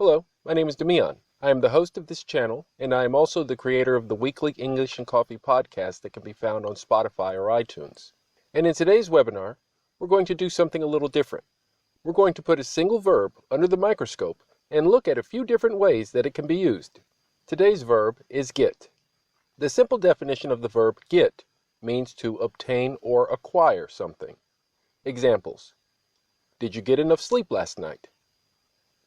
Hello, my name is Demian. I am the host of this channel, and I am also the creator of the weekly English and Coffee podcast that can be found on Spotify or iTunes. And in today's webinar, we're going to do something a little different. We're going to put a single verb under the microscope and look at a few different ways that it can be used. Today's verb is get. The simple definition of the verb get means to obtain or acquire something. Examples: did you get enough sleep last night?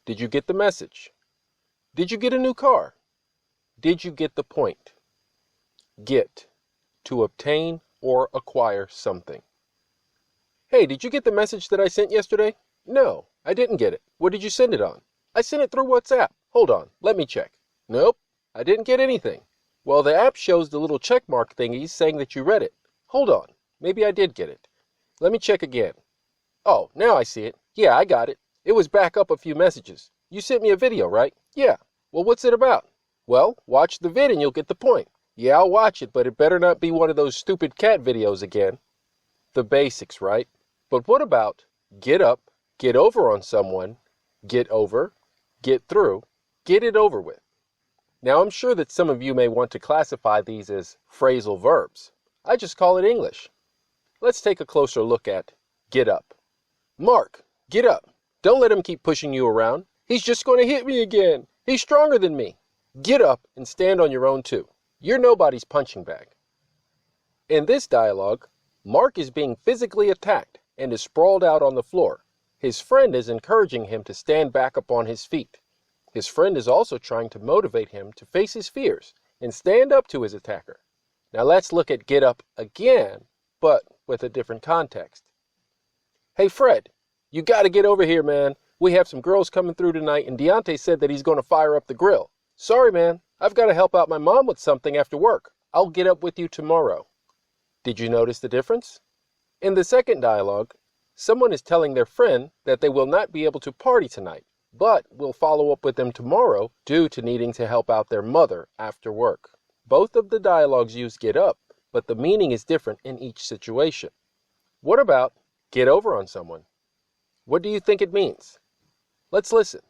Did you get the message? Did you get a new car? Did you get the point? Get, to obtain or acquire something. Hey, did you get the message that I sent yesterday? No, I didn't get it. What did you send it on? I sent it through WhatsApp. Hold on, let me check. Nope, I didn't get anything. Well, the app shows the little check mark thingies saying that you read it. Hold on, maybe I did get it. Let me check again. Oh, now I see it. Yeah, I got it. It was back up a few messages. You sent me a video, right? Yeah. Well, what's it about? Well, watch the vid and you'll get the point. Yeah, I'll watch it, but it better not be one of those stupid cat videos again. The basics, right? But what about get up, get over on someone, get over, get through, get it over with? Now, I'm sure that some of you may want to classify these as phrasal verbs. I just call it English. Let's take a closer look at get up. Mark, get up. Don't let him keep pushing you around. He's just going to hit me again. He's stronger than me. Get up and stand on your own too. You're nobody's punching bag. In this dialogue, Mark is being physically attacked and is sprawled out on the floor. His friend is encouraging him to stand back up on his feet. His friend is also trying to motivate him to face his fears and stand up to his attacker. Now let's look at get up again, but with a different context. Hey Fred, you got to get over here, man. We have some girls coming through tonight, and Deontay said that he's going to fire up the grill. Sorry, man. I've got to help out my mom with something after work. I'll get up with you tomorrow. Did you notice the difference? In the second dialogue, someone is telling their friend that they will not be able to party tonight, but will follow up with them tomorrow due to needing to help out their mother after work. Both of the dialogues use get up, but the meaning is different in each situation. What about get over on someone? What do you think it means? Let's listen.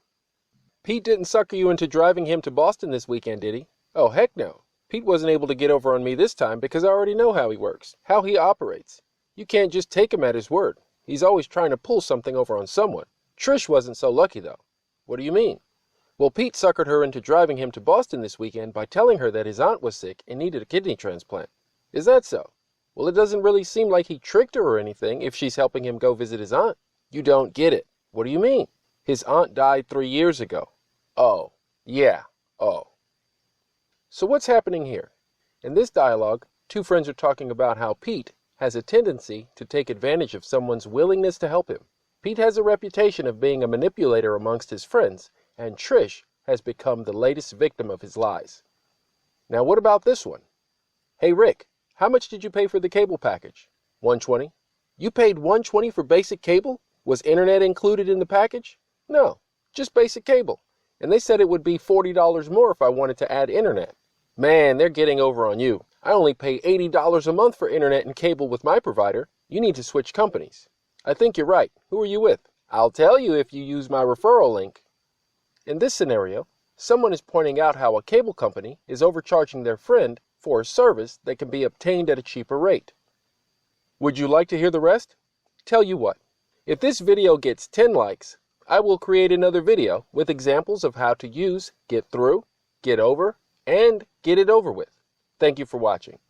Pete didn't sucker you into driving him to Boston this weekend, did he? Oh, heck no. Pete wasn't able to get over on me this time because I already know how he works, how he operates. You can't just take him at his word. He's always trying to pull something over on someone. Trish wasn't so lucky, though. What do you mean? Well, Pete suckered her into driving him to Boston this weekend by telling her that his aunt was sick and needed a kidney transplant. Is that so? Well, it doesn't really seem like he tricked her or anything if she's helping him go visit his aunt. You don't get it. What do you mean? His aunt died 3 years ago. Oh, yeah, oh. So what's happening here? In this dialogue, two friends are talking about how Pete has a tendency to take advantage of someone's willingness to help him. Pete has a reputation of being a manipulator amongst his friends, and Trish has become the latest victim of his lies. Now what about this one? Hey Rick, how much did you pay for the cable package? $120. You paid $120 for basic cable? Was internet included in the package? No, just basic cable. And they said it would be $40 more if I wanted to add internet. Man, they're getting over on you. I only pay $80 a month for internet and cable with my provider. You need to switch companies. I think you're right. Who are you with? I'll tell you if you use my referral link. In this scenario, someone is pointing out how a cable company is overcharging their friend for a service that can be obtained at a cheaper rate. Would you like to hear the rest? Tell you what. If this video gets 10 likes, I will create another video with examples of how to use get through, get over, and get it over with. Thank you for watching.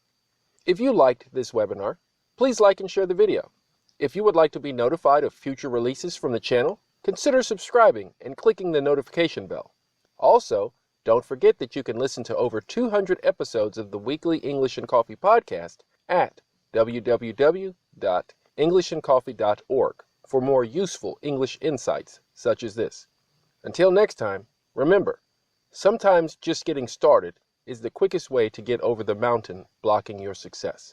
If you liked this webinar, please like and share the video. If you would like to be notified of future releases from the channel, consider subscribing and clicking the notification bell. Also, don't forget that you can listen to over 200 episodes of the weekly English and Coffee podcast at www.englishandcoffee.org. for more useful English insights such as this. Until next time, remember, sometimes just getting started is the quickest way to get over the mountain blocking your success.